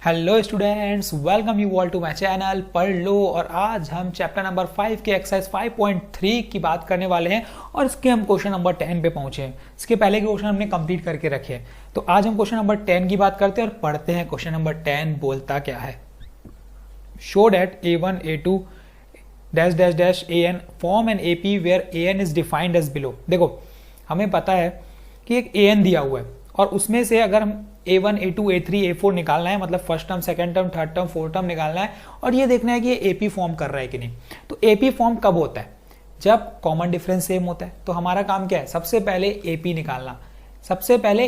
Hello students, welcome you all to my channel Padh Lo. और आज हम चैप्टर नंबर 5 के एक्सरसाइज 5.3 की बात करने वाले हैं और इसके हम क्वेश्चन नंबर 10 पे पहुंचे हैं। इसके पहले के क्वेश्चन हमने कंप्लीट करके रखे हैं, तो आज हम क्वेश्चन नंबर 10 की बात करते हैं और पढ़ते हैं। क्वेश्चन नंबर 10 बोलता क्या है? Show that A1 A2 dash dash dash AN form N AP where AN is defined as below. देखो, हमें पता है कि एक AN दिया हुआ है और उसमें से अगर हम A1 A2 A3 A4 निकालना है, मतलब first term, second term, third term, fourth term निकालना है और ये देखना है कि ये AP फॉर्म कर रहा है कि नहीं। तो AP फॉर्म कब होता है? जब कॉमन डिफरेंस सेम होता है। तो हमारा काम क्या है? सबसे पहले AP निकालना, सबसे पहले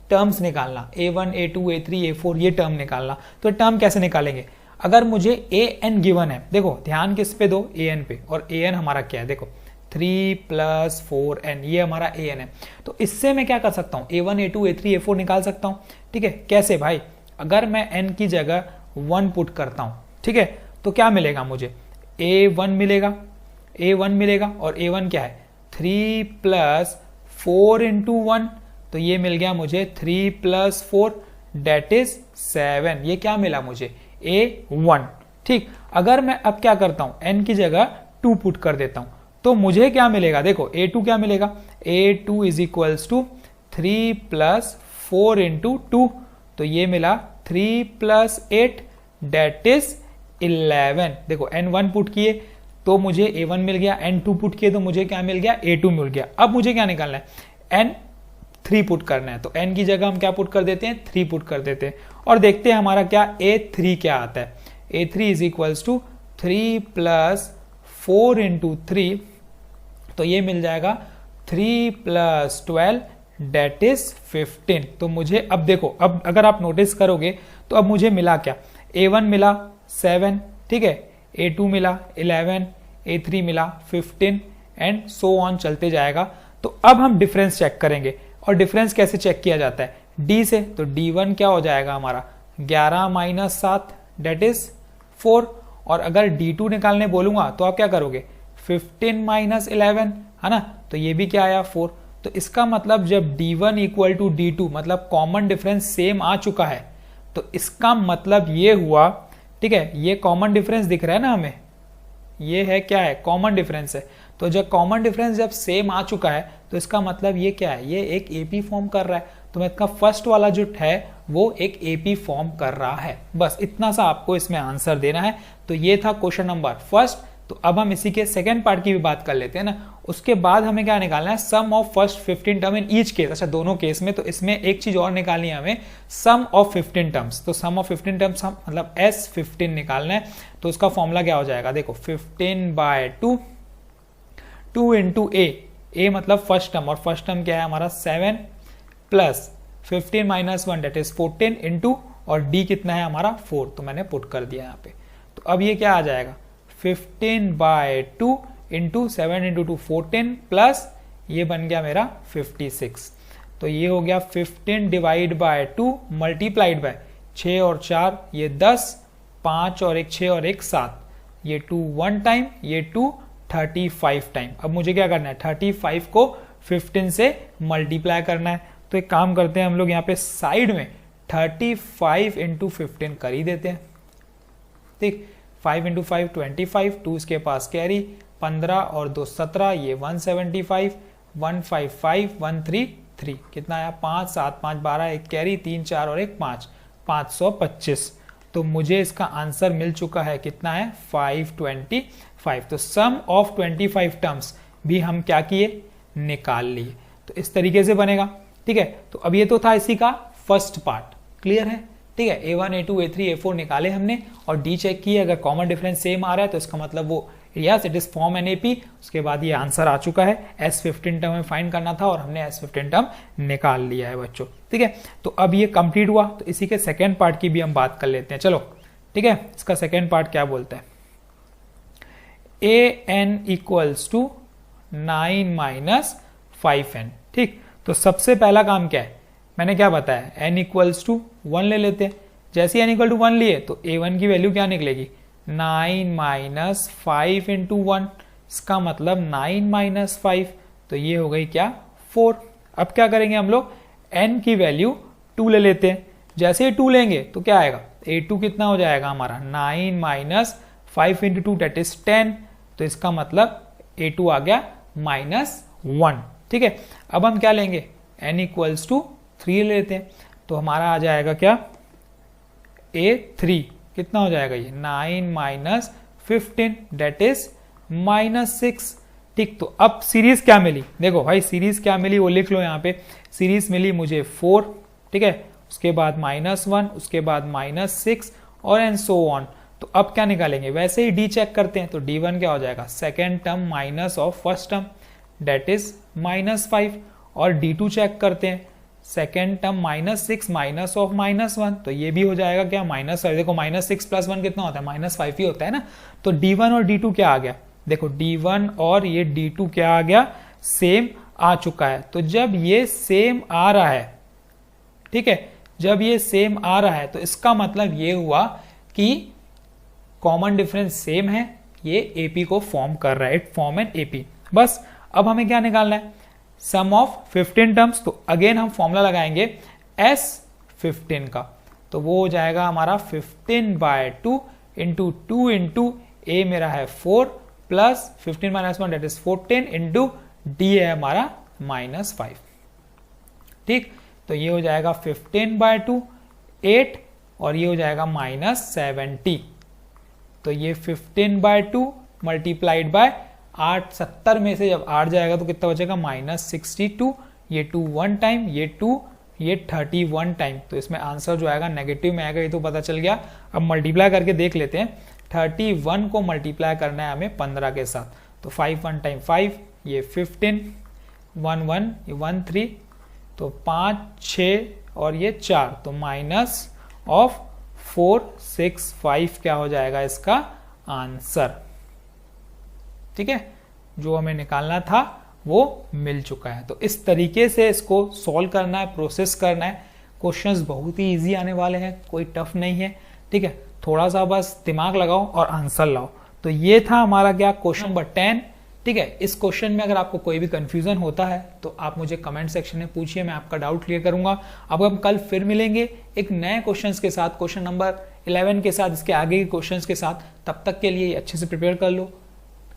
टर्म्स निकालना, A1 A2 A3 A4 ये टर्म निकालना। तो टर्म कैसे निकालेंगे? अगर मुझे AN गिवन है, देखो ध्यान किस पे दो? AN पे। और AN हमारा क्या है? देखो 3 + 4n, ये हमारा AN है। तो इससे मैं क्या कर सकता हूँ? A1 A2 A3 A4 निकाल सकता हूँ। ठीक है, कैसे भाई? अगर मैं n की जगह 1 पुट करता हूँ, ठीक है, तो क्या मिलेगा मुझे? A1 मिलेगा, A1 मिलेगा। और A1 क्या है? 3 + 4 × 1, तो ये मिल गया मुझे 3 + 4 डेट इज 7। ये क्या मिला मुझे? A1। ठीक, अगर मैं अब क्या करता हूँ? n की जगह 2 पुट कर देता हूँ, तो मुझे क्या मिलेगा? देखो A2 क्या मिलेगा? A2 = 3 + 4 × 2, तो ये मिला 3 + 8 डेट इज 11। देखो n1 पुट किए तो मुझे A1 मिल गया, n2 पुट किए तो मुझे क्या मिल गया? A2 मिल गया। अब मुझे क्या निकालना है? n3 पुट करना है। तो n की जगह हम क्या पुट कर देते हैं? 3 पुट कर देते हैं और देखते हैं हमारा क्या A3 क्या आता है। A3 = 3 + 4 × 3, तो ये मिल जाएगा 3 + 12 डेट इज 15। तो मुझे अब देखो, अब अगर आप नोटिस करोगे तो अब मुझे मिला क्या? A1 मिला 7, ठीक है, A2 मिला 11, A3 मिला 15 एंड सो ऑन चलते जाएगा। तो अब हम डिफरेंस चेक करेंगे। और डिफरेंस कैसे चेक किया जाता है? D से। तो D1 क्या हो जाएगा हमारा? 11 - 7 डेट इज 4। और अगर D2 निकालने बोलूंगा तो आप क्या करोगे? 15 - 11, है ना, तो ये भी क्या आया? 4। तो इसका मतलब जब D1 = D2, मतलब कॉमन डिफरेंस सेम आ चुका है, तो इसका मतलब ये हुआ, ठीक है, ये कॉमन डिफरेंस दिख रहा है ना हमें, ये है क्या है? कॉमन डिफरेंस है। तो जब कॉमन डिफरेंस जब सेम आ चुका है तो इसका मतलब ये क्या है? ये एक AP फॉर्म कर रहा है। तो मैं इसका फर्स्ट वाला जो है वो एक AP फॉर्म कर रहा है। बस इतना सा आपको इसमें आंसर देना है। तो ये था क्वेश्चन नंबर फर्स्ट। तो अब हम इसी के सेकंड पार्ट की भी बात कर लेते हैं ना। उसके बाद हमें क्या निकालना है? Sum of first 15 term in each case. अच्छा, दोनों केस में। तो इसमें एक चीज और निकालनी है हमें, सम ऑफ 15 टर्म्स। तो सम ऑफ 15 टर्म्स मतलब S15 निकालना है। तो उसका फॉर्मूला क्या हो जाएगा? देखो 15/2, 2 × A मतलब फर्स्ट टर्म, और फर्स्ट टर्म क्या है हमारा? 7 + 15 - 1 डेट इज 14 × और D कितना है हमारा? 4। तो मैंने पुट कर दिया यहाँ पे। तो अब ये क्या आ जाएगा? 15/2 × 7 × 2 14 प्लस ये बन गया मेरा 56। तो ये हो गया 15/2 मल्टीप्लाइड बाय 6 और 4 ये 10, 5 और 1 6 और 1 7, ये 2 1 टाइम, ये 2 35 टाइम। अब मुझे क्या करना है? 35 को 15 से मल्टीप्लाई करना है। तो एक काम करते हैं हम लोग यहाँ पे साइड में 35 × 15 कर ही देते हैं। ठीक, 5 × 5 25, 2 इसके पास कैरी, 15 और 2 17, ये 175, 155 133, कितना आया? 5 7 5 12, एक कैरी, 3 4 और 1 5, 525। तो मुझे इसका आंसर मिल चुका है, कितना है? 525। तो सम ऑफ 25 टर्म्स भी हम क्या किए? निकाल लिए। तो इस तरीके से बनेगा। ठीक है, तो अब ये तो था इसी का फर्स्ट पार्ट। क्लियर है? ठीक है, A1 A2 A3 A4 निकाले हमने और D चेक किए। अगर कॉमन डिफरेंस सेम आ रहा है तो इसका मतलब वो yes it is form N AP। उसके बाद ये आंसर आ चुका है। S15 टर्म में फाइंड करना था और हमने S15 टर्म निकाल लिया है बच्चों। ठीक है, तो अब ये कंप्लीट हुआ। तो इसी के सेकेंड पार्ट की भी हम बात कर लेते हैं। चलो, ठीक है, इसका सेकेंड पार्ट क्या बोलता है? AN = 9 - 5n। ठीक, तो सबसे पहला काम क्या है? मैंने क्या बताया? n = 1 ले लेते हैं। जैसे n = 1 लिए तो A1 की वैल्यू क्या निकलेगी? 9 - 5 × 1। इसका मतलब 9 - 5, तो ये हो गई क्या? 4। अब क्या करेंगे हम लोग? n की वैल्यू 2 ले लेते हैं। जैसे ही 2 लेंगे तो क्या आएगा? A2 कितना हो जाएगा हमारा 9 माइनस 5 इंटू 2 दैट इज 10, तो इसका मतलब A2 आ गया -1। ठीक है, अब हम क्या लेंगे, n इक्वल्स टू 3 लेते हैं, तो हमारा आ जाएगा क्या A3 कितना हो जाएगा ये 9 माइनस 15 दैट इज -6। ठीक, तो अब सीरीज क्या मिली, देखो भाई सीरीज क्या मिली वो लिख लो यहाँ पे, सीरीज मिली मुझे 4, ठीक है, उसके बाद -1, उसके बाद -6 और एंड सो ऑन। तो अब क्या निकालेंगे, वैसे ही डी चेक करते हैं, तो D1 क्या हो जाएगा second term minus of first term that is -5, और D2 चेक करते हैं, सेकेंड टर्म -6 माइनस ऑफ -1, तो ये भी हो जाएगा क्या -5। देखो -6 + 1 कितना होता है -5 ही होता है ना। तो D1 और D2 क्या आ गया, देखो D1 और ये D2 क्या आ गया, सेम आ चुका है। तो जब ये सेम आ रहा है, ठीक है, जब ये सेम आ रहा है तो इसका मतलब ये हुआ कि कॉमन डिफरेंस सेम है, ये एपी को फॉर्म कर रहा है, इट फॉर्म एन एपी। बस अब हमें क्या निकालना है, सम ऑफ 15 टर्म्स। तो अगेन हम फॉर्मूला लगाएंगे S15 का, तो वो हो जाएगा हमारा 15/2 इंटू 2 इंटू ए मेरा है 4 plus 15 - 1 that is 14 into D है हमारा -5। ठीक, तो ये हो जाएगा 15/2 8 और ये हो जाएगा -70। तो ये 15/2 मल्टीप्लाइड बाय 8, 70 में से जब 8 जाएगा तो कितना बचेगा -62, ये 2 1 टाइम, ये 2, ये 31 टाइम। तो इसमें आंसर जो आएगा नेगेटिव में आएगा, ये तो पता चल गया। अब मल्टीप्लाई करके देख लेते हैं, 31 को मल्टीप्लाई करना है हमें 15 के साथ, तो 5 1 टाइम 5, ये 15 1 1 ये 1 3, तो 5 6 और ये 4, तो -465 क्या हो जाएगा इसका आंसर। ठीक है, जो हमें निकालना था वो मिल चुका है। तो इस तरीके से इसको सॉल्व करना है, प्रोसेस करना है। क्वेश्चंस बहुत ही इजी आने वाले हैं, कोई टफ नहीं है। ठीक है, थोड़ा सा बस दिमाग लगाओ और आंसर लाओ। तो ये था हमारा क्या क्वेश्चन नंबर 10। ठीक है, इस क्वेश्चन में अगर आपको कोई भी कंफ्यूजन होता है तो आप मुझे कमेंट सेक्शन में पूछिए, मैं आपका डाउट क्लियर करूंगा। अब हम कल फिर मिलेंगे एक नए क्वेश्चंस के साथ, क्वेश्चन नंबर 11 के साथ, इसके आगे के क्वेश्चंस के साथ। तब तक के लिए अच्छे से प्रिपेयर कर लो।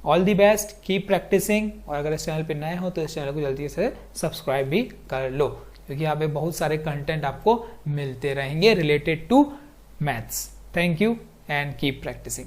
All the best, keep practising. और अगर इस चैनल पे नए हो तो इस चैनल को जल्दी से सब्सक्राइब भी कर लो, क्योंकि यहाँ पे बहुत सारे कंटेंट आपको मिलते रहेंगे related to maths. Thank you and keep practising.